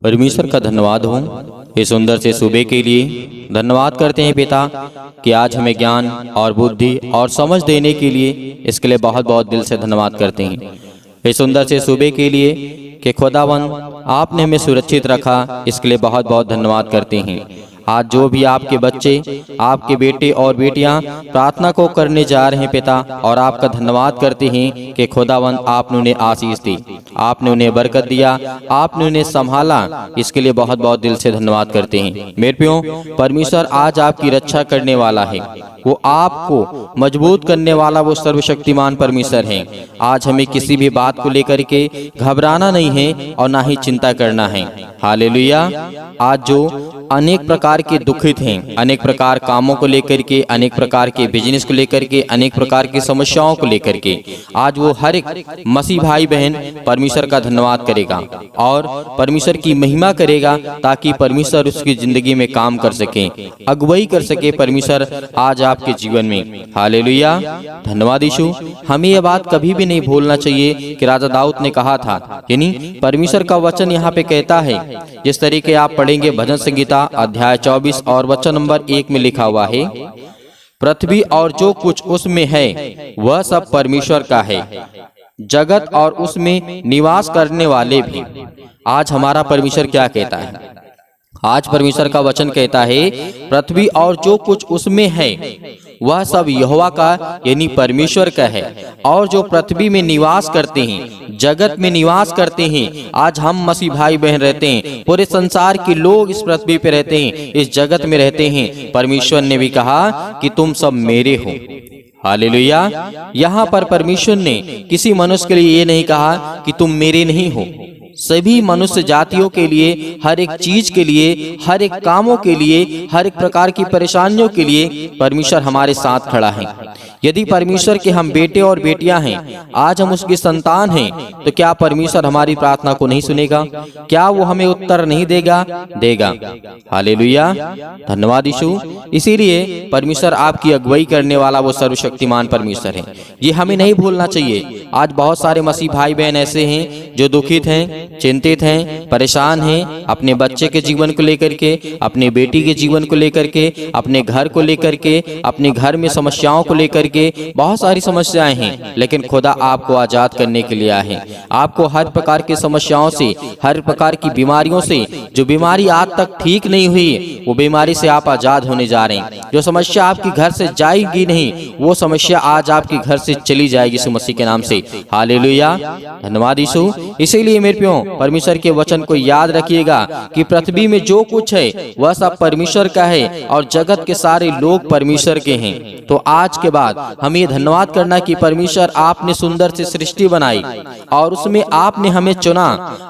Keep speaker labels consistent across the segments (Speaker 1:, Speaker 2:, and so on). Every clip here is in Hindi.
Speaker 1: परमेश्वर का धन्यवाद हो इस सुंदर से सुबह के लिए। धन्यवाद करते हैं पिता कि आज हमें ज्ञान और बुद्धि और समझ देने के लिए, इसके लिए बहुत बहुत दिल से धन्यवाद करते हैं। इस सुंदर से सुबह के लिए कि खुदावन आपने हमें सुरक्षित रखा, इसके लिए बहुत बहुत धन्यवाद करते हैं। आज जो भी आपके बच्चे, आपके बेटे और बेटियां प्रार्थना को करने जा रहे हैं पिता, और आपका धन्यवाद करते हैं कि खुदावन आपने उन्हें आशीष दी, आपने उन्हें बरकत दिया, आपने उन्हें संभाला, इसके लिए बहुत बहुत दिल से धन्यवाद करते हैं। मेरे प्रियो, परमेश्वर आज आपकी रक्षा करने वाला है, वो आपको मजबूत करने वाला वो सर्वशक्तिमान परमेश्वर है। आज हमें किसी भी बात को लेकर के घबराना नहीं है और ना ही चिंता करना है। हालेलुया। आज जो अनेक प्रकार के दुखित हैं, अनेक प्रकार कामों को लेकर के, अनेक प्रकार के बिजनेस को लेकर के, अनेक प्रकार की समस्याओं को लेकर के, आज वो हर एक मसीह भाई बहन परमेश्वर का धन्यवाद करेगा और परमेश्वर की महिमा करेगा, ताकि परमेश्वर उसकी जिंदगी में काम कर सके, अगुवाई कर सके परमेश्वर आज आपके जीवन में। हालेलुया। धन्यवाद यीशु। हमें यह बात कभी भी नहीं भूलना चाहिए कि राजा दाऊद ने कहा था, यानी परमेश्वर का वचन यहाँ पे कहता है, जिस तरीके आप पढ़ेंगे भजन संगीता अध्याय 24 और वचन नंबर 1 में लिखा हुआ है, पृथ्वी और जो कुछ उसमें है वह सब परमेश्वर का है, जगत और उसमें निवास करने वाले भी। आज हमारा परमेश्वर क्या कहता है? आज परमेश्वर का वचन कहता है, पृथ्वी और जो कुछ उसमें है वह सब यहोवा का यानी परमेश्वर का है, और जो पृथ्वी में निवास करते हैं, जगत में निवास करते हैं, आज हम मसीह भाई बहन रहते हैं, पूरे संसार के लोग इस पृथ्वी पे रहते हैं, इस जगत में रहते हैं। परमेश्वर ने भी कहा कि तुम सब मेरे हो। हालेलुया। यहाँ पर परमेश्वर ने किसी मनुष्य के लिए ये नहीं कहा कि तुम मेरे नहीं हो। सभी मनुष्य जातियों के लिए, हर एक चीज के लिए, हर एक कामों के लिए, हर एक प्रकार की परेशानियों के लिए परमेश्वर हमारे साथ खड़ा है। यदि परमेश्वर के हम बेटे और बेटियां हैं, आज हम उसकी संतान हैं, तो क्या परमेश्वर हमारी प्रार्थना को नहीं सुनेगा? क्या वो हमें उत्तर नहीं देगा? देगा। हालेलुया। धन्यवाद यीशु। इसीलिए परमेश्वर आपकी अगुवाई करने वाला वो सर्वशक्तिमान परमेश्वर है, ये हमें नहीं भूलना चाहिए। आज बहुत सारे मसीह भाई बहन ऐसे हैं जो दुखित हैं, चिंतित हैं, परेशान हैं, अपने बच्चे के जीवन को लेकर के, अपने बेटी के जीवन को लेकर के, अपने घर को लेकर के, अपने घर में समस्याओं को लेकर के, बहुत सारी समस्याएं हैं। लेकिन खुदा आपको आजाद करने के लिए आया है। आपको हर प्रकार की समस्याओं से, हर प्रकार की बीमारियों से, जो बीमारी आज तक ठीक नहीं हुई, वो बीमारी से आप आजाद होने जा रहे हैं। जो समस्या आपके घर से जाएगी नहीं, वो समस्या आज आपके घर से चली जाएगी यीशु मसीह के नाम से। हालेलुया। धन्यवाद यीशु। इसीलिए मेरे प्रियो, परमेश्वर के वचन को याद रखिएगा कि पृथ्वी में जो कुछ है वह सब परमेश्वर का है, और जगत के सारे लोग परमेश्वर के हैं। तो आज के बाद हमें धन्यवाद करना कि परमेश्वर आपने सुंदर सी सृष्टि बनाई और उसमें आपने हमें चुना,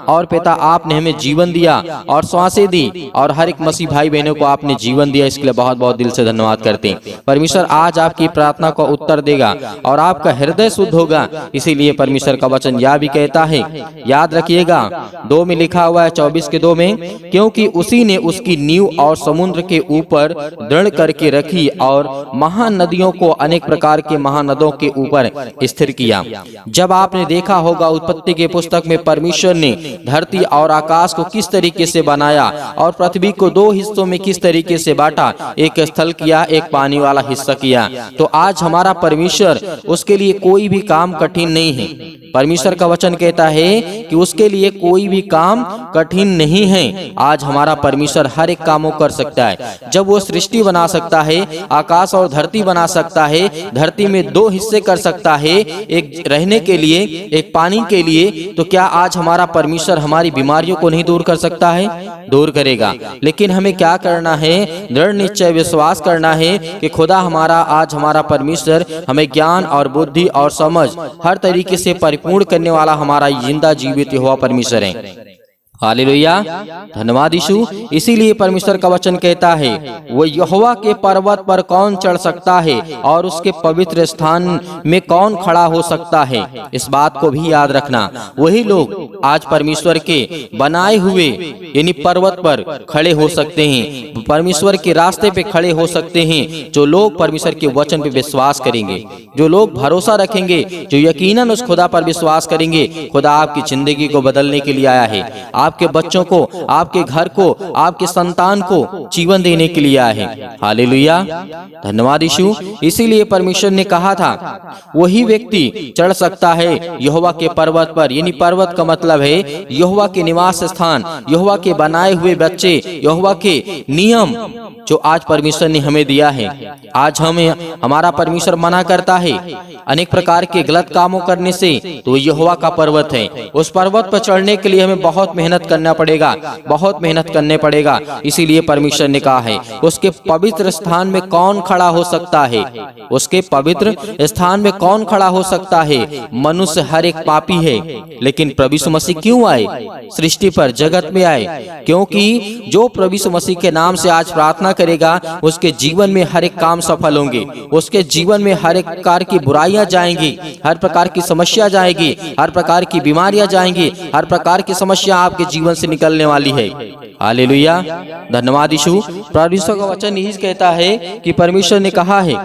Speaker 1: और पिता आपने हमें जीवन दिया और सांसें दी, और हर एक मसीह भाई बहनों को आपने जीवन दिया। इसके लिए बहुत बहुत दिल से धन्यवाद करते हैं। परमेश्वर आज आपकी प्रार्थना को उत्तर देगा और आपका हृदय शुद्ध होगा। इसीलिए परमेश्वर का वचन यह भी कहता है, याद रखिएगा 2 में लिखा हुआ है, 24 के 2 में, क्योंकि उसी ने उसकी नींव और समुद्र के ऊपर दृढ़ करके रखी और महान नदियों को अनेक प्रकार के महानदों के ऊपर स्थिर किया। जब आपने देखा होगा उत्पत्ति के पुस्तक में परमेश्वर ने धरती और आकाश को किस तरीके से बनाया और पृथ्वी को 2 हिस्सों में किस तरीके से बांटा, एक स्थल किया, एक पानी वाला हिस्सा किया। तो आज हमारा परमेश्वर, उसके लिए कोई भी काम कठिन नहीं है। परमेश्वर का वचन कहता है कि उसके लिए कोई भी काम कठिन नहीं है। आज हमारा परमेश्वर हर एक कामों कर सकता है। जब वो सृष्टि बना सकता है, आकाश और धरती बना सकता है, धरती में 2 हिस्से कर सकता है, एक रहने के लिए, एक पानी के लिए, तो क्या आज हमारा परमेश्वर हमारी बीमारियों को नहीं दूर कर सकता है? दूर करेगा। लेकिन हमें क्या करना है? दृढ़ निश्चय विश्वास करना है कि खुदा हमारा, आज हमारा परमेश्वर हमें ज्ञान और बुद्धि और समझ हर तरीके से पूर्ण करने वाला हमारा जिंदा जीवित यहोवा परमेश्वर है। हालेलुया। धन्यवाद यीशु। इसीलिए परमेश्वर का वचन कहता है, वो यहोवा के पर्वत पर कौन चढ़ सकता है और उसके पवित्र स्थान में कौन खड़ा हो सकता है। इस बात को भी याद रखना। वही लोग आज परमेश्वर के बनाए हुए यानी पर्वत पर खड़े हो सकते हैं, परमेश्वर के रास्ते पे खड़े हो सकते हैं, जो लोग परमेश्वर के वचन पे विश्वास करेंगे, जो लोग भरोसा रखेंगे, जो यकीनन उस खुदा पर विश्वास करेंगे। खुदा आपकी जिंदगी को बदलने के लिए आया है, आपके बच्चों को, आपके घर को, आपके संतान को जीवन देने के लिए आए हैं। हालेलुया, धन्यवाद यीशु। इसीलिए परमेश्वर ने कहा था वही व्यक्ति चढ़ सकता है यहोवा के पर्वत पर, यानी पर्वत का मतलब है यहोवा के निवास स्थान, यहोवा के बनाए हुए बच्चे, यहोवा के नियम जो आज परमेश्वर ने हमें दिया है। आज हमें हमारा परमेश्वर मना करता है अनेक प्रकार के गलत कामों करने से, तो यहोवा का पर्वत है। उस पर्वत पर चढ़ने के लिए हमें बहुत मेहनत करना पड़ेगा, बहुत मेहनत करने पड़ेगा। इसीलिए परमेश्वर ने कहा है उसके पवित्र स्थान में कौन खड़ा हो सकता है, उसके पवित्र स्थान में कौन खड़ा हो सकता है। मनुष्य हर एक पापी है, लेकिन प्रभु यीशु मसीह क्यों आए सृष्टि पर, जगत में आए? क्योंकि जो प्रभु यीशु मसीह के नाम से आज प्रार्थना करेगा उसके जीवन में हर एक काम सफल होंगे, उसके जीवन में हर एक प्रकार की बुराइयां जाएंगी, हर प्रकार की समस्या जाएगी, हर प्रकार की बीमारियां जाएंगी, हर प्रकार की समस्या आपके जीवन से निकलने वाली है। हालेलुया, धन्यवाद यीशु। परमेश्वर का वचन यही कहता है कि परमेश्वर ने कहा है,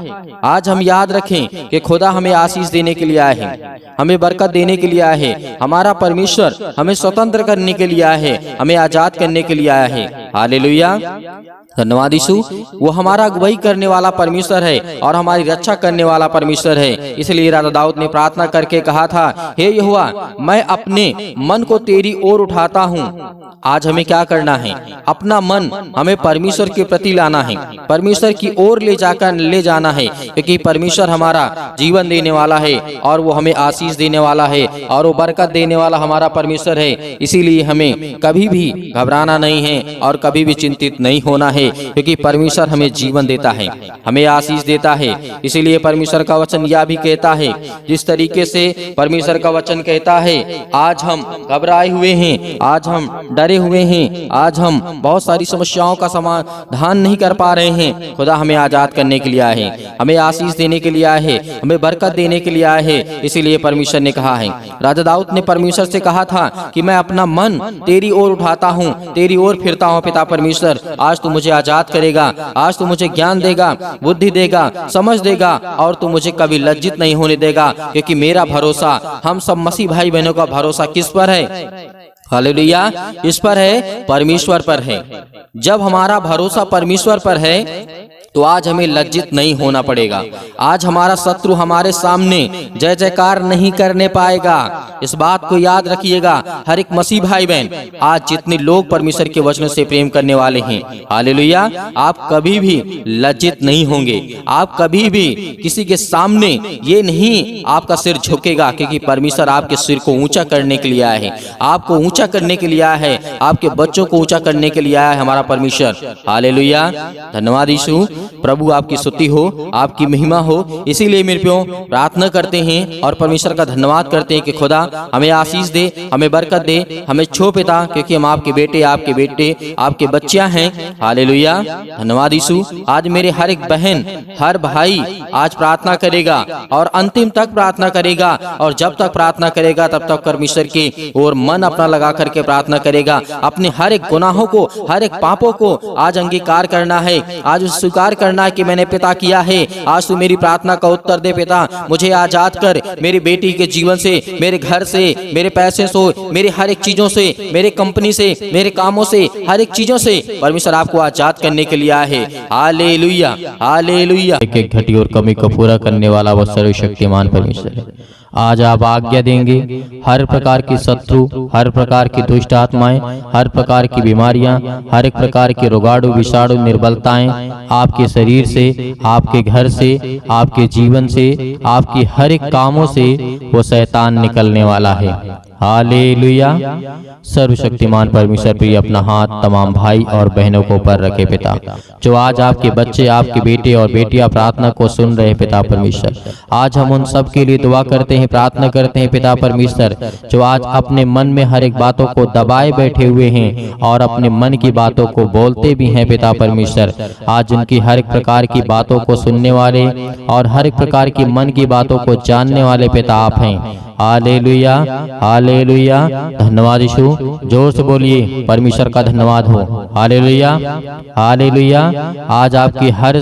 Speaker 1: आज हम याद रखें कि खुदा हमें आशीष देने के लिए आए हैं, हमें बरकत देने के लिए आए हैं। हमारा परमेश्वर हमें स्वतंत्र करने के लिए आया है, हमें आजाद करने के लिए आया है। हालेलुया, धन्यवाद यीशु। वो हमारा अगुवाई करने वाला परमेश्वर है और हमारी रक्षा करने वाला परमेश्वर है। इसलिए राजा दाऊद ने प्रार्थना करके कहा था, हे यहोवा, मैं अपने मन को तेरी ओर उठाता हूँ। आज हमें क्या करना है? अपना मन हमें परमेश्वर के प्रति लाना है, परमेश्वर की ओर ले जाना है, क्योंकि परमेश्वर हमारा जीवन देने वाला है और वो हमें आशीष देने वाला है और वो बरकत देने वाला हमारा परमेश्वर है। इसीलिए हमें कभी भी घबराना नहीं है और कभी भी चिंतित नहीं होना है, क्योंकि परमेश्वर हमें जीवन देता है, हमें आशीष देता है। इसीलिए परमेश्वर का वचन यह भी कहता है, जिस तरीके से परमेश्वर का वचन कहता है, आज हम घबराए हुए हैं, आज हम डरे हुए हैं, आज हम बहुत सारी समस्याओं का समाधान नहीं कर पा रहे हैं। खुदा हमें आजाद करने के लिए आए हैं, हमें आशीष देने के लिए आए हैं, हमें बरकत देने के लिए आए हैं। इसीलिए परमेश्वर ने कहा है, राजा दाऊद ने परमेश्वर से कहा था कि मैं अपना मन तेरी ओर उठाता हूँ, तेरी ओर फिरता हूँ। पिता परमेश्वर, आज तू मुझे आजाद करेगा, आज तू मुझे ज्ञान देगा, बुद्धि देगा, समझ देगा और तू मुझे कभी लज्जित नहीं होने देगा, क्योंकि मेरा भरोसा, हम सब मसीह भाई बहनों का भरोसा किस पर है? हालेलुया, इस पर है, परमेश्वर पर है। जब हमारा भरोसा परमेश्वर पर है तो आज हमें लज्जित नहीं होना पड़ेगा। आज हमारा शत्रु हमारे सामने जय जयकार नहीं करने पाएगा। इस बात को याद रखिएगा हर एक मसीह भाई बहन, आज जितने लोग परमेश्वर के वचनों से प्रेम करने वाले हैं, हालेलुया, आप कभी भी लज्जित नहीं होंगे। आप कभी भी किसी के सामने ये नहीं आपका सिर झुकेगा, क्योंकि परमेश्वर आपके सिर को ऊंचा करने के लिए आया है, आपको ऊंचा करने के लिए आया है, आपके बच्चों को ऊंचा करने के लिए आया है हमारा परमेश्वर। हालेलुया, धन्यवाद यीशु। प्रभु आपकी स्तुति हो, आपकी महिमा हो। इसीलिए मेरे प्यो प्रार्थना करते हैं और परमेश्वर का धन्यवाद करते हैं कि खुदा हमें आशीष दे, हमें बरकत दे, हमें छो पिता, क्योंकि हम आपके बेटे, आपके बच्चियां हैं। हालेलुया, धन्यवाद यीशु। आज मेरे हर एक बहन, हर भाई आज प्रार्थना करेगा और अंतिम तक प्रार्थना करेगा, और जब तक प्रार्थना करेगा तब तक परमेश्वर की ओर मन अपना लगा करके प्रार्थना करेगा। अपने हर एक गुनाहों को, हर एक पापों को आज अंगीकार करना है, आज स्वीकार करना है कि मैंने पिता किया है। आज तू मेरी प्रार्थना का उत्तर दे पिता, मुझे आजाद कर, मेरी बेटी के जीवन से, मेरे घर से, मेरे पैसे से, मेरे हर एक चीजों से, मेरे कंपनी से, मेरे कामों से, हर एक चीजों से परमेश्वर आपको आजाद करने के लिए आया है। Hallelujah, hallelujah.
Speaker 2: एक एक घटी और कमी को पूरा करने वाला वह सर्वशक्तिमान परमेश्वर है। आज आप आज्ञा देंगे, हर प्रकार की शत्रु, हर प्रकार की दुष्ट आत्माएं, हर प्रकार की बीमारियां, हर एक प्रकार के रोगाणु, विषाणु, निर्बलताएं आपके शरीर से, आपके घर से, आपके जीवन से, आपकी हर एक कामों से वो शैतान निकलने वाला है। हालेलुया। सर्वशक्तिमान परमेश्वर प्रिय अपना हाथ तमाम भाई और बहनों को ऊपर रखे पिता, जो आज आपके बच्चे, आपके बेटे और बेटियां प्रार्थना को सुन रहे पिता परमेश्वर, आज हम उन सब के लिए दुआ करते हैं, प्रार्थना करते हैं पिता परमेश्वर, जो आज अपने मन में हर एक बातों को दबाए बैठे हुए हैं और अपने मन की बातों को बोलते भी हैं पिता परमेश्वर। आज उनकी हर एक प्रकार की बातों को सुनने वाले और हर एक प्रकार की मन की बातों को जानने वाले पिता आप हैं। Hallelujah hallelujah. धन्यवाद यीशु। जोर से बोलिए, परमेश्वर का धन्यवाद हो। Hallelujah hallelujah. आज आपकी हर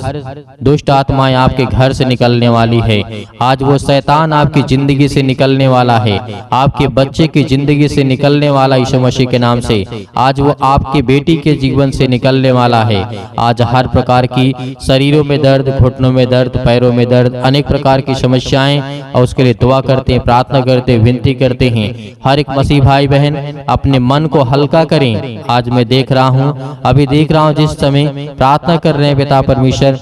Speaker 2: दुष्ट आत्माएं आपके घर से निकलने वाली है। आज वो शैतान आपकी जिंदगी से निकलने वाला है, आपके बच्चे की जिंदगी से निकलने वाला यीशु मसीह के नाम से। आज वो आपके बेटी के जीवन से निकलने वाला है। आज हर प्रकार की शरीरों में दर्द, घुटनों में दर्द, पैरों में दर्द, अनेक प्रकार की समस्याएं, और उसके लिए दुआ करते हैं, प्रार्थना करते हैं, विनती करते हैं। हर एक मसीह भाई बहन अपने मन को हल्का करें। आज मैं देख रहा हूँ, अभी देख रहा हूँ, जिस समय प्रार्थना कर रहे हैं पिता परमेश्वर,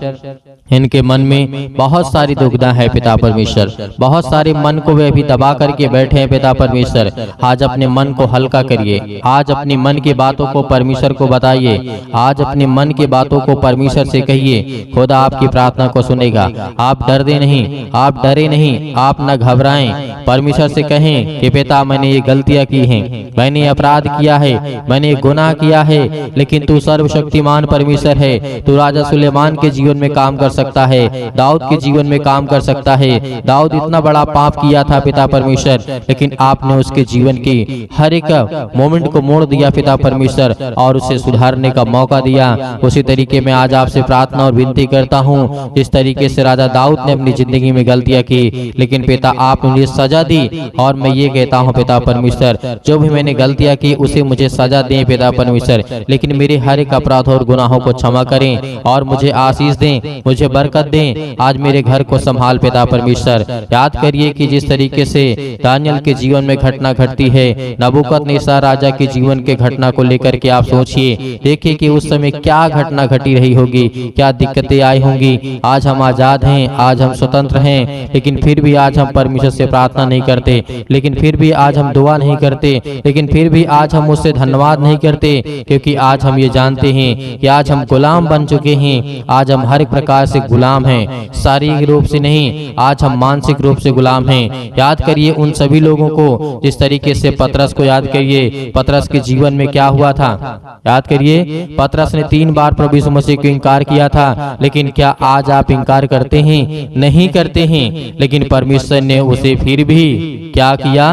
Speaker 2: इनके मन में बहुत सारी दुविधा है पिता परमेश्वर। बहुत सारे मन को वे अभी दबा करके बैठे हैं पिता परमेश्वर। आज अपने मन को हल्का करिए। आज अपने मन की बातों को परमेश्वर को बताइए। आज अपने मन की बातों को परमेश्वर से कहिए। खुदा आपकी प्रार्थना को सुनेगा। आप डरते नहीं, आप डरे नहीं, आप न घबराएं। परमेश्वर से कहें कि पिता मैंने ये गलतियां की हैं, मैंने अपराध किया है, मैंने गुनाह किया है, लेकिन तू सर्वशक्तिमान परमेश्वर है। तू राजा सुलेमान के जीवन में काम कर सकता है, दाऊद के जीवन में काम कर सकता है। दाऊद इतना बड़ा पाप किया था पिता परमेश्वर, लेकिन आपने उसके जीवन की हर एक मोमेंट को मोड़ दिया पिता परमेश्वर, और उसे सुधारने का मौका दिया। उसी तरीके में आज आपसे प्रार्थना और विनती करता हूँ, जिस तरीके से राजा दाऊद ने अपनी जिंदगी में गलतियां की, लेकिन पिता आपने मुझे सजा दी। और मैं ये कहता हूँ पिता परमेश्वर, जो भी मैंने गलतियां की उसे मुझे सजा दें पिता परमेश्वर, लेकिन मेरे हर एक अपराध और गुनाहों को क्षमा करें और मुझे आशीष दें, मुझे बरकत दें। आज मेरे घर को संभाल पिता परमेश्वर। याद करिए कि जिस तरीके से दानियल के जीवन में घटना घटती है, नबूकदनेस्सर राजा के जीवन के घटना को लेकर के आप सोचिए, देखिए कि उस समय क्या घटना घटी रही होगी, क्या दिक्कतें आई होंगी। आज हम आजाद हैं, आज हम स्वतंत्र हैं, लेकिन फिर भी आज हम परमेश्वर से प्रार्थना नहीं करते, लेकिन फिर भी आज हम दुआ नहीं करते, लेकिन फिर भी आज हम उससे धन्यवाद नहीं करते, क्योंकि आज हम ये जानते हैं कि आज हम गुलाम बन चुके हैं। आज हम हर एक प्रकार से गुलाम हैं, शारीरिक रूप से नहीं, आज हम मानसिक रूप से गुलाम हैं। याद करिए उन सभी लोगों को, जिस तरीके से पतरस को याद करिए, पतरस के जीवन में क्या हुआ था। याद करिए पतरस ने 3 बार प्रभु यीशु मसीह को इनकार किया था, लेकिन क्या आज आप इनकार करते हैं? नहीं करते हैं। लेकिन परमेश्वर ने उसे फिर भी क्या किया?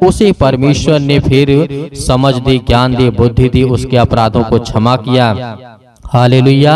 Speaker 2: उसे परमेश्वर ने फिर समझ दी, ज्ञान दी, बुद्धि दी, उसके अपराधों को क्षमा किया। हालेलुया।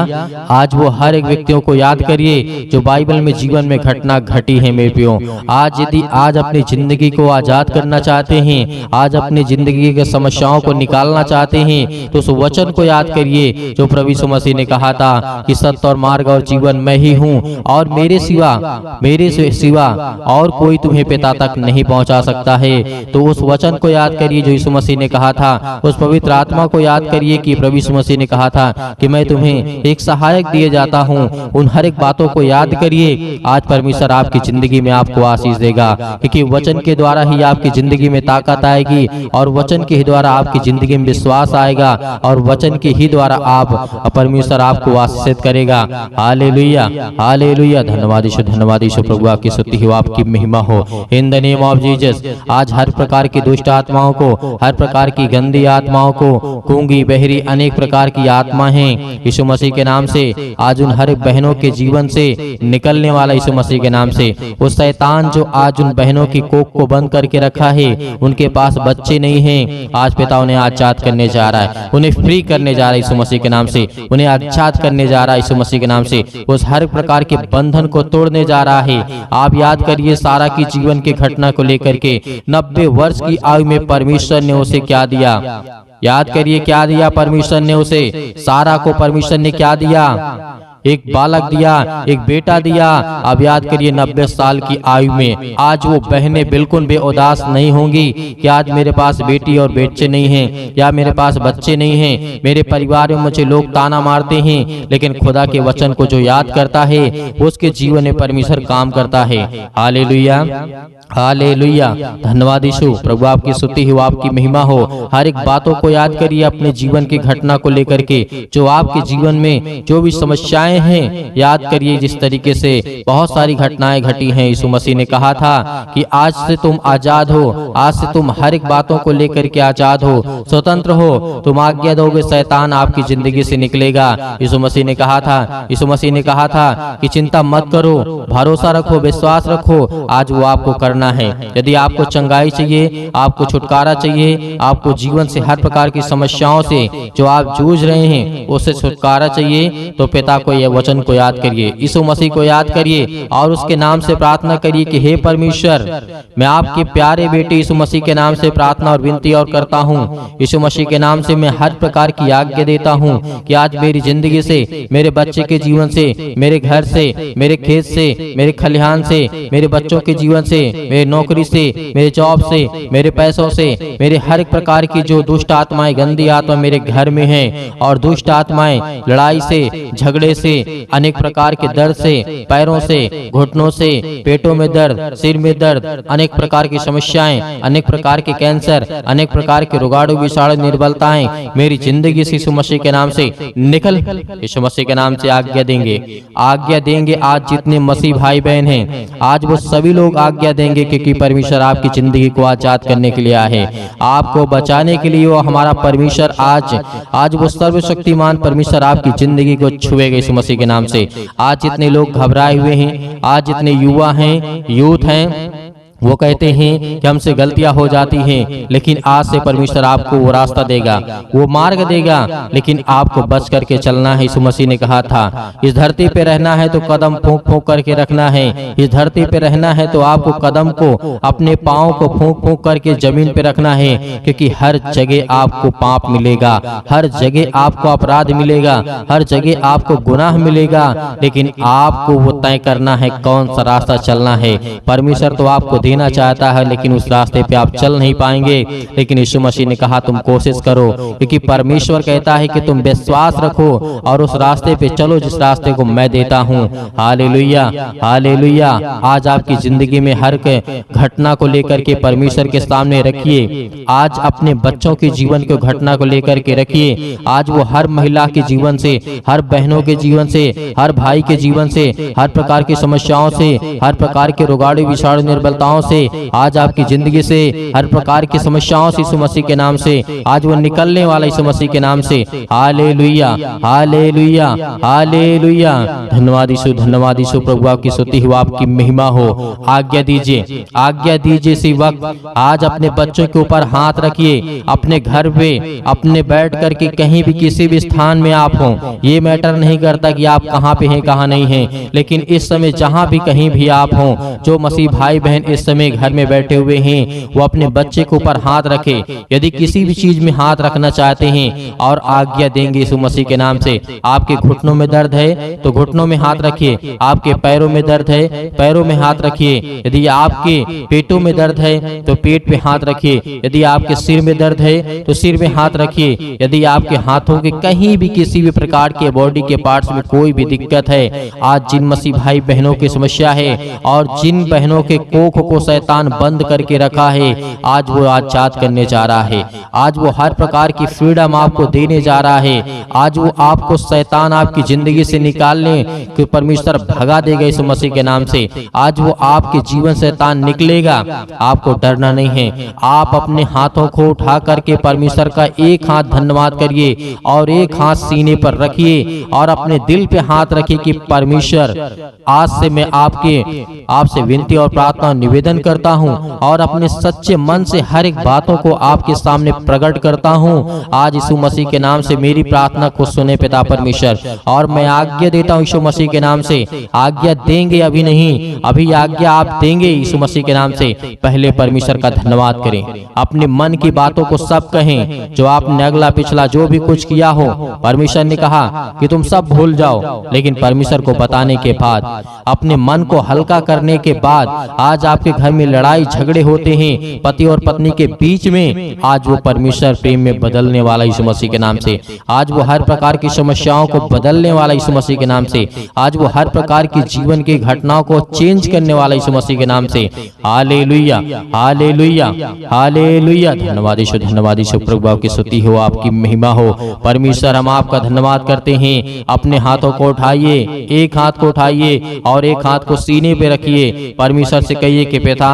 Speaker 2: आज वो हर एक व्यक्तियों को याद करिए जो बाइबल में जीवन में घटना घटी है मेरे प्रियो। आज यदि आज अपनी जिंदगी को आजाद करना चाहते हैं, आज अपनी जिंदगी के समस्याओं को निकालना चाहते हैं, तो उस वचन को याद करिए जो प्रभु यीशु मसीह ने कहा था कि सत्य और मार्ग और जीवन मैं ही हूँ, और मेरे सिवा और कोई तुम्हें पिता तक नहीं पहुँचा सकता है। तो उस वचन को याद करिए जो यीशु मसीह ने कहा था। उस पवित्र आत्मा को याद करिए कि प्रभु यीशु मसीह ने कहा था कि मैं तुम्हें एक सहायक दिए जाता हूँ। उन हर एक बातों को याद करिए। आज परमेश्वर आपकी जिंदगी में आपको आशीष देगा, क्योंकि वचन के द्वारा ही आपकी जिंदगी में ताकत आएगी, और वचन के ही द्वारा आपकी जिंदगी में विश्वास आएगा, और वचन के ही द्वारा आप परमेश्वर आपको आशीषित करेगा। Hallelujah hallelujah. धन्यवाद यीशु, धन्यवाद यीशु। प्रभु आपकी स्तुति हो, आपकी महिमा हो। In the name of Jesus आज हर प्रकार की दुष्ट आत्माओं को, हर प्रकार की गंदी आत्माओं को, गूंगी बहरी अनेक प्रकार की आत्मा हैं, यीशु मसीह के नाम से आज उन हर बहनों के जीवन से निकलने वाला यीशु मसीह के नाम से। उस शैतान जो आज उन बहनों की कोख को बंद करके रखा है, उनके पास बच्चे नहीं हैं, आज पिता उन्हें आजाद करने जा रहा है, उन्हें फ्री करने जा रहा है यीशु मसीह के नाम से, उन्हें आजाद करने जा रहा है यीशु मसीह के नाम से। उस हर प्रकार के बंधन को तोड़ने जा रहा है। आप याद करिए सारा की जीवन की घटना को लेकर के 90 वर्ष की आयु में परमेश्वर ने उसे क्या दिया? याद करिए क्या दिया परमेश्वर ने उसे? सारा को परमेश्वर ने क्या दिया? एक बालक दिया, एक बेटा दिया। अब याद करिए 90 साल की आयु में आज वो बहनें बिल्कुल बेउदास नहीं होंगी कि आज मेरे पास बेटी और बच्चे नहीं हैं, या मेरे पास बच्चे नहीं हैं, मेरे परिवार में मुझे लोग ताना मारते हैं, लेकिन खुदा के वचन को जो याद करता है उसके जीवन में परमेश्वर काम करता है। Hallelujah hallelujah. धन्यवाद यीशु। प्रभु आपकी स्तुति हो, आपकी महिमा हो। हर एक बातों को याद करिए अपने जीवन की घटना को लेकर के, जो आपके जीवन में जो भी समस्याएं घटाएं हैं याद करिए। जिस तरीके से बहुत सारी घटनाएं घटी हैं, यीशु मसीह ने कहा था कि आज से तुम आजाद हो, आज से तुम हर एक बातों को लेकर के आजाद हो, स्वतंत्र हो। तुम आज्ञा दोगे, शैतान आपकी जिंदगी से निकलेगा। यीशु मसीह ने कहा था कि चिंता मत करो, भरोसा रखो, विश्वास रखो। आज वो आपको करना है। यदि आपको चंगाई चाहिए, आपको छुटकारा चाहिए, आपको जीवन से हर प्रकार की समस्याओं से जो आप जूझ रहे हैं उससे छुटकारा चाहिए, तो पिता को यह वचन को याद करिए, यीशु मसीह को याद करिए और उसके नाम से प्रार्थना करिए कि हे परमेश्वर, मैं आपके प्यारे बेटे यीशु मसीह के नाम से प्रार्थना और विनती और करता हूँ। यीशु मसीह के नाम से मैं हर प्रकार की आज्ञा देता हूँ कि आज मेरी जिंदगी से, मेरे बच्चे के जीवन से, मेरे घर से, मेरे खेत से, मेरे खलिहान से, मेरे बच्चों के जीवन से, मेरे नौकरी से, मेरे जॉब से, मेरे पैसों से, मेरे हर एक प्रकार की जो दुष्ट आत्माएं, गंदी आत्मा मेरे घर में हैं और दुष्ट आत्माएं लड़ाई से, झगड़े से, अनेक प्रकार के दर्द से, पैरों से, घुटनों से, पेटों में दर्द, सिर में दर्द, अनेक प्रकार की समस्याएं, अनेक प्रकार के कैंसर, अनेक प्रकार के रोगाणु विषाणु निर्बलताएं मेरी जिंदगी से यीशु मसीह के नाम से निकल। यीशु मसीह के नाम से आज्ञा देंगे। आज जितने मसीह भाई बहन हैं, आज वो सभी लोग आज्ञा देंगे, क्योंकि परमेश्वर आपकी जिंदगी को आजाद करने के लिए आए हैं, आपको बचाने के लिए। वो हमारा परमेश्वर आज वो सर्वशक्तिमान परमेश्वर आपकी जिंदगी को छुएगा यीशु मसीह के नाम से। आज जितने लोग घबराए हुए हैं, आज जितने युवा हैं, यूथ हैं, वो कहते हैं कि हमसे गलतियां हो जाती हैं, लेकिन आज से परमेश्वर आपको वो रास्ता देगा, वो मार्ग देगा, लेकिन आपको बच करके चलना है। यीशु मसीह ने कहा था, इस धरती पे रहना है तो कदम फूंक फूंक करके रखना है। इस धरती पे रहना है तो आपको कदम को, अपने पाँव को फूंक फूंक करके जमीन पे रखना है, क्योंकि हर जगह आपको पाप मिलेगा, हर जगह आपको अपराध मिलेगा, हर जगह आपको गुनाह मिलेगा, लेकिन आपको वो तय करना है कौन सा रास्ता चलना है। परमेश्वर तो आपको देना चाहता है, लेकिन उस रास्ते पे आप चल नहीं पाएंगे। लेकिन यीशु मसीह ने कहा तुम कोशिश करो, क्योंकि परमेश्वर कहता है कि तुम विश्वास रखो और उस रास्ते पे चलो जिस रास्ते को मैं देता हूँ। Hallelujah, hallelujah. आज आपकी जिंदगी में हर घटना को लेकर के परमेश्वर के सामने रखिए। आज अपने बच्चों के जीवन को घटना को लेकर के रखिए। आज वो हर महिला के जीवन से, हर बहनों के जीवन से, हर भाई के जीवन से, हर प्रकार की समस्याओं से, हर प्रकार के रोगाणु विषाणु निर्बलताओं से, आज आपकी जिंदगी से, हर प्रकार की समस्याओं से यीशु मसीह के नाम से आज वो निकलने वाला यीशु मसीह के नाम से। Hallelujah, hallelujah, hallelujah. धन्यवाद यीशु, धन्यवाद यीशु। प्रभु आपकी स्तुति हो, आपकी महिमा हो। आज्ञा दीजिए, आज्ञा दीजिए। इसी वक्त आज अपने बच्चों के ऊपर हाथ रखिए, अपने घर पे, अपने बैठ करके कहीं भी किसी भी स्थान में आप हो, ये मैटर नहीं करता कि आप कहाँ पे हैं कहाँ नहीं हैं, लेकिन इस समय जहाँ भी कहीं भी आप हो, जो मसीह भाई बहन इस समय घर में बैठे हुए हैं, वो अपने बच्चे के ऊपर हाथ रखे। यदि किसी भी चीज में हाथ रखना चाहते हैं और आज्ञा देंगे यीशु मसीह के नाम से। आपके घुटनों में दर्द है तो घुटनों में हाथ रखिए, आपके पैरों में दर्द है पैरों में हाथ रखिए, यदि आपके पेटों में दर्द है तो पेट पे हाथ रखिए, यदि आपके सिर में दर्द है तो सिर में हाथ रखिए, यदि आपके हाथों के कहीं भी किसी भी प्रकार के बॉडी के पार्ट्स में कोई भी दिक्कत है, आज जिन मसीह भाई बहनों की समस्या है और जिन बहनों के कोख को शैतान बंद करके रखा है, आज वो आजाद करने जा रहा है। आज वो हर प्रकार की फ्रीडम आपको देने जा रहा है। आज वो आपको शैतान आपकी जिंदगी से निकालने के परमेश्वर भगा देगा यीशु मसीह के नाम से। आज वो आपके जीवन से शैतान निकलेगा, आपको डरना नहीं है। आप अपने हाथों को उठा करके परमेश्वर का एक हाथ धन्यवाद करिए और एक हाथ सीने पर रखिए और अपने दिल पे हाथ रखिए कि परमेश्वर आज से मैं आपसे विनती और प्रार्थना निवेदन करता हूँ और अपने सच्चे मन से हर एक बातों को आपके सामने प्रकट करता हूँ। आज यीशु मसीह के नाम से मेरी प्रार्थना को सुने पिता परमेश्वर, और मैं आज्ञा देता हूँ यीशु मसीह के नाम से। आज्ञा देंगे अभी नहीं, अभी आज्ञा आप देंगे यीशु मसीह के नाम से। पहले परमेश्वर का धन्यवाद करें, अपने मन की बातों को सब कहें, जो आपने अगला पिछला जो भी कुछ किया हो। परमेश्वर ने कहा कि तुम सब भूल जाओ, लेकिन परमेश्वर को बताने के बाद, अपने मन को हल्का करने के बाद, आज आपके आपके घर में लड़ाई झगड़े होते हैं पति और पत्नी के बीच में, आज वो परमेश्वर प्रेम में बदलने वाला यीशु मसीह के नाम से। आज वो हर प्रकार की समस्याओं को बदलने वाला यीशु मसीह के नाम से। आज वो हर प्रकार की जीवन की घटनाओं को चेंज करने वाला यीशु मसीह के नाम से। Hallelujah, hallelujah, hallelujah. धन्यवाद यीशु, धन्यवाद यीशु। प्रभु आपकी स्तुति हो, आपकी महिमा हो। परमेश्वर हम आपका धन्यवाद करते हैं। अपने हाथों को उठाइए, एक हाथ को उठाइए और एक हाथ को सीने पे रखिए। परमेश्वर से कहिए कि पिता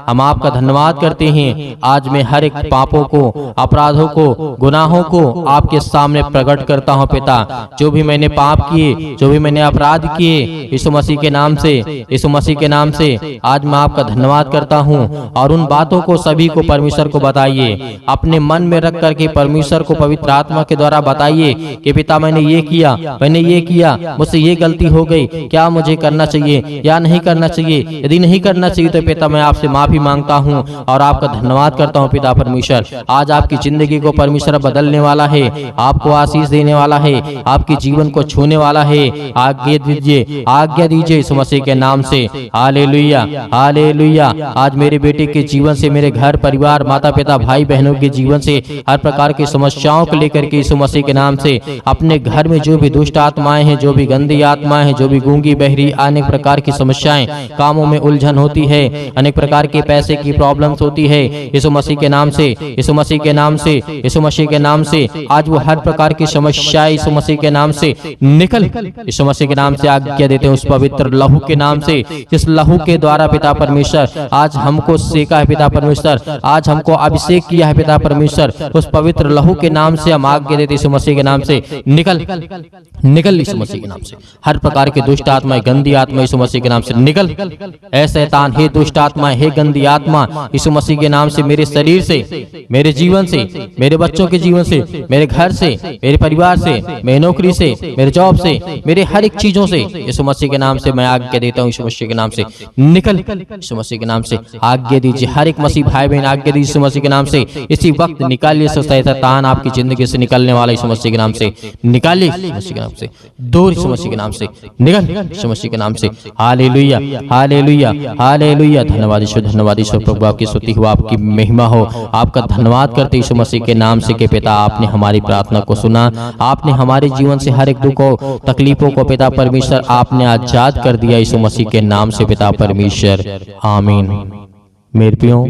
Speaker 2: हम आपका धन्यवाद करते हैं। आज मैं हर एक पापों को, अपराधों को, गुनाहों को आपके सामने प्रकट करता हूं पिता। जो भी मैंने पाप किए, जो भी मैंने अपराध किए, यीशु मसीह के नाम से, यीशु मसीह के नाम से आज मैं आपका धन्यवाद करता हूं। और उन बातों को सभी को परमेश्वर को बताइए, अपने मन में रख करके परमेश्वर को पवित्र आत्मा के द्वारा बताइए कि पिता मैंने ये किया, मैंने ये किया, मुझसे ये गलती हो गई, क्या मुझे करना चाहिए या नहीं करना चाहिए। यदि नहीं करना चाहिए तो पिता मैं आपसे माफी मांगता हूँ और आपका धन्यवाद करता हूँ पिता परमेश्वर। आज आपकी जिंदगी को परमेश्वर बदलने वाला है, आपको आशीष देने वाला है, आपके जीवन को छूने वाला है। आज्ञा दीजिए, आज्ञा दीजिए यीशु मसीह के नाम से। Hallelujah, hallelujah. आज मेरे बेटे के जीवन से, मेरे घर परिवार, माता पिता, भाई बहनों के जीवन से, हर प्रकार की समस्याओं को लेकर के यीशु मसीह के नाम से, अपने घर में जो भी दुष्ट आत्माएं हैं, जो भी गंदी आत्माएं हैं, जो भी गूंगी बहरी, अनेक प्रकार की समस्याएं, कामों में उलझन होती है, अनेक प्रकार के पैसे की प्रॉब्लम्स होती है, यीशु मसीह के नाम से, यीशु मसीह के नाम से, यीशु मसीह के नाम से आज वो हर प्रकार की समस्याएं यीशु मसीह के नाम से निकल, यीशु मसीह के नाम से आज्ञा देते हैं उस पवित्र लहू के नाम से, जिस लहू के द्वारा पिता परमेश्वर आज हमको सेका है पिता परमेश्वर, आज हमको अभिषेक किया है पिता परमेश्वर। उस पवित्र लहू के नाम से हम आज्ञा देते यीशु मसीह के नाम से निकल, निकल यीशु मसीह के नाम से। हर प्रकार के दुष्ट आत्मा, गंदी आत्मा यीशु मसीह के नाम से निकल। ऐ शैतान, हे दुष्ट आत्मा, हे गंदी आत्मा, यीशु मसीह के नाम से मेरे शरीर से, मेरे जीवन से, मेरे बच्चों के जीवन से, मेरे घर से, मेरे परिवार से, मेरी नौकरी से, मेरे जॉब से, मेरे हर एक चीजों से यीशु मसीह के नाम से मैं आज्ञा देता हूँ यीशु मसीह के नाम से निकल। यीशु मसीह के नाम से आज्ञा दीजिए, हर एक मसीह भाई बहन आज्ञा दीजिए यीशु मसीह के नाम से। इसी वक्त निकालिए शैतान आपकी जिंदगी से निकलने वाला यीशु मसीह के नाम से निकालिए, यीशु मसीह के नाम से दूर, यीशु मसीह के नाम से निकल, यीशु मसीह के नाम से। Hallelujah, hallelujah, hallelujah. धन्यवाद यीशु, धन्यवाद यीशु। प्रभु आपकी स्तुति हो, आपकी महिमा हो। आपका धन्यवाद करते यीशु मसीह के नाम से कि पिता आपने हमारी प्रार्थना को सुना, आपने हमारे जीवन से हर एक दुख को, तकलीफों को पिता परमेश्वर आपने आजाद कर दिया यीशु मसीह के नाम से पिता परमेश्वर। आमीन। मेरे प्रियो,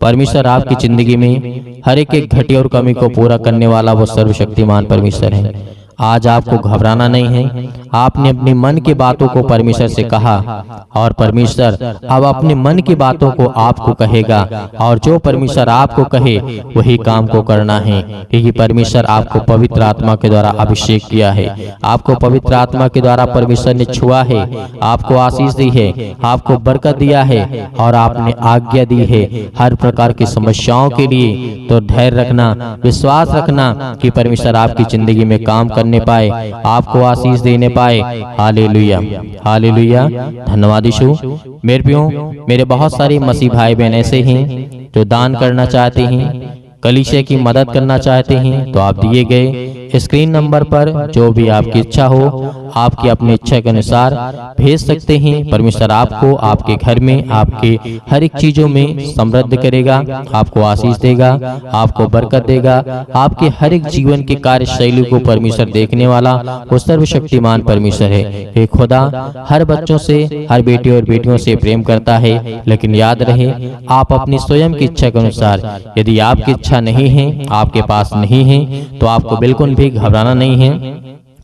Speaker 2: परमेश्वर आपकी जिंदगी में हर एक घटी और कमी को पूरा करने वाला वो सर्वशक्तिमान परमेश्वर है। आज आपको घबराना नहीं है। आपने अपने मन की बातों को परमेश्वर से कहा और परमेश्वर अब अपने मन की बातों को आपको कहेगा, और जो परमेश्वर आपको कहे वही काम को करना है, क्योंकि परमेश्वर आपको पवित्र आत्मा के द्वारा अभिषेक किया है, आपको पवित्र आत्मा के द्वारा परमेश्वर ने छुआ है, आपको आशीष दी है, आपको बरकत दिया है और आपने आज्ञा दी है हर प्रकार की समस्याओं के लिए। तो धैर्य रखना, विश्वास रखना कि परमेश्वर आपकी जिंदगी में काम करने पाए, आपको आशीष देने पाए। Hallelujah, hallelujah. धन्यवाद यीशु। मेरे प्रियो, मेरे बहुत सारे मसीह भाई बहन ऐसे हैं जो दान करना चाहते हैं, कलीसिया की मदद करना चाहते हैं, तो आप दिए गए स्क्रीन नंबर पर जो भी आपकी इच्छा हो, आपकी अपनी इच्छा के अनुसार भेज सकते हैं। परमेश्वर आपको, आपके घर में, आपके हर एक चीजों में समृद्ध करेगा, आपको आशीष देगा, आपको बरकत देगा। आपके हर एक जीवन के कार्यशैली को परमेश्वर देखने वाला वो सर्वशक्तिमान परमेश्वर है। हे खुदा हर बच्चों से, हर बेटे और बेटियों से प्रेम करता है, लेकिन याद रहे आप अपनी स्वयं की इच्छा के अनुसार, यदि आपकी इच्छा नहीं है, आपके पास नहीं है, तो आपको बिल्कुल भी घबराना नहीं है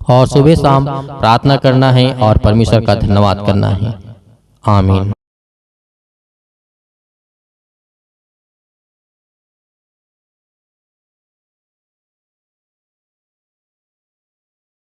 Speaker 2: और सुबह शाम प्रार्थना करना है और परमेश्वर का धन्यवाद करना है। आमीन।